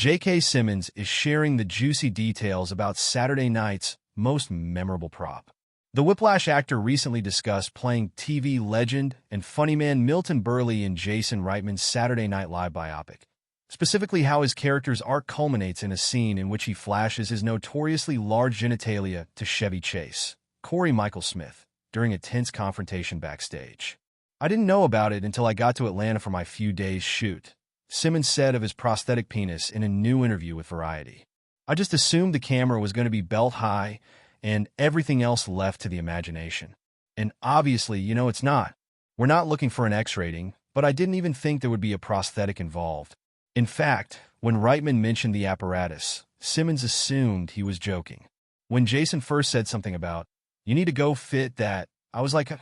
K Simmons is sharing the juicy details about Saturday night's most memorable prop. The Whiplash actor recently discussed playing TV legend and funny man Milton Berle in Jason Reitman's Saturday Night Live biopic, specifically how his character's arc culminates in a scene in which he flashes his notoriously large genitalia to Chevy Chase, Corey Michael Smith, during a tense confrontation backstage. "I didn't know about it until I got to Atlanta for my few days shoot," Simmons said of his prosthetic penis in a new interview with Variety. "I just assumed the camera was going to be belt high and everything else left to the imagination. And obviously, it's not. We're not looking for an X rating, but I didn't even think there would be a prosthetic involved." In fact, when Reitman mentioned the apparatus, Simmons assumed he was joking. When Jason first said something about, "You need to go fit that," I was like,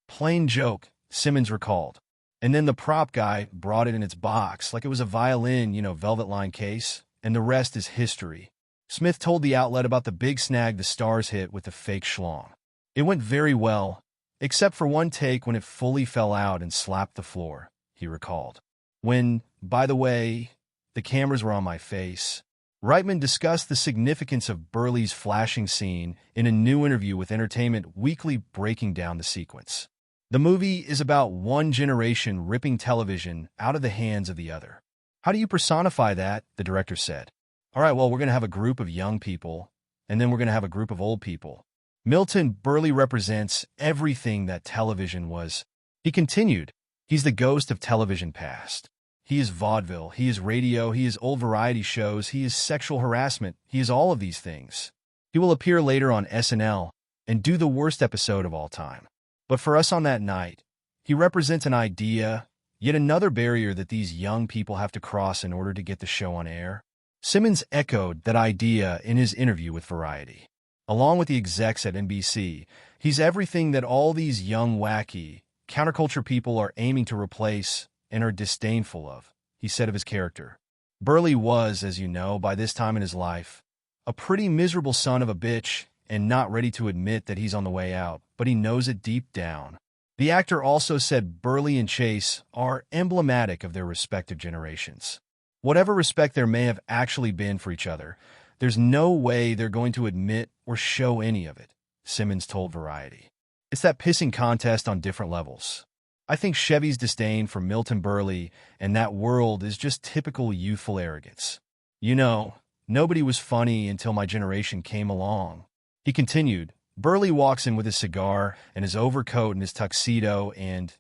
"Plain joke," Simmons recalled. And then the prop guy brought it in its box like it was a violin, velvet-lined case, and the rest is history. Smith told the outlet about the big snag the stars hit with the fake schlong. "It went very well, except for one take when it fully fell out and slapped the floor," he recalled. When, by the way, the cameras were on my face. Reitman discussed the significance of Berle's flashing scene in a new interview with Entertainment Weekly, breaking down the sequence. "The movie is about one generation ripping television out of the hands of the other." "How do you personify that?" the director said. "All right, well, we're going to have a group of young people, and then we're going to have a group of old people. Milton Berle represents everything that television was." He continued, "He's the ghost of television past. He is vaudeville, he is radio, he is old variety shows, he is sexual harassment, he is all of these things. He will appear later on SNL and do the worst episode of all time. But for us on that night, he represents an idea, yet another barrier that these young people have to cross in order to get the show on air." Simmons echoed that idea in his interview with Variety. Along with the execs at NBC, he's everything that all these young, wacky, counterculture people are aiming to replace and are disdainful of, he said of his character. Berle was, as you know, by this time in his life, a pretty miserable son of a bitch and not ready to admit that he's on the way out, but he knows it deep down. The actor also said Berle and Chase are emblematic of their respective generations. Whatever respect there may have actually been for each other, there's no way they're going to admit or show any of it, Simmons told Variety. "It's that pissing contest on different levels. I think Chevy's disdain for Milton Berle and that world is just typical youthful arrogance. Nobody was funny until my generation came along." He continued, "Berle walks in with his cigar and his overcoat and his tuxedo and,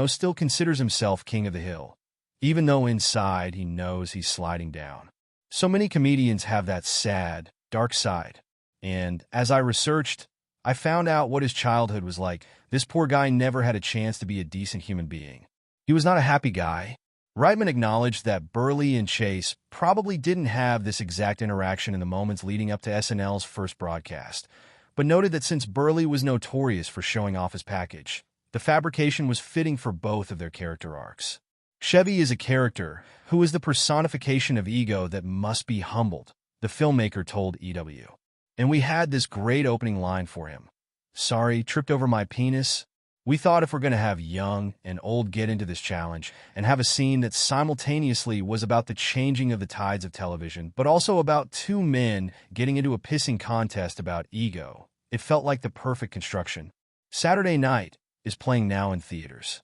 still considers himself king of the hill, even though inside he knows he's sliding down. So many comedians have that sad, dark side. And as I researched, I found out what his childhood was like. This poor guy never had a chance to be a decent human being. He was not a happy guy." Reitman acknowledged that Berle and Chase probably didn't have this exact interaction in the moments leading up to SNL's first broadcast, but noted that since Berle was notorious for showing off his package, the fabrication was fitting for both of their character arcs. "Chevy is a character who is the personification of ego that must be humbled," the filmmaker told EW. "And we had this great opening line for him. 'Sorry, tripped over my penis.' We thought if we're going to have young and old get into this challenge and have a scene that simultaneously was about the changing of the tides of television, but also about two men getting into a pissing contest about ego, it felt like the perfect construction." Saturday Night is playing now in theaters.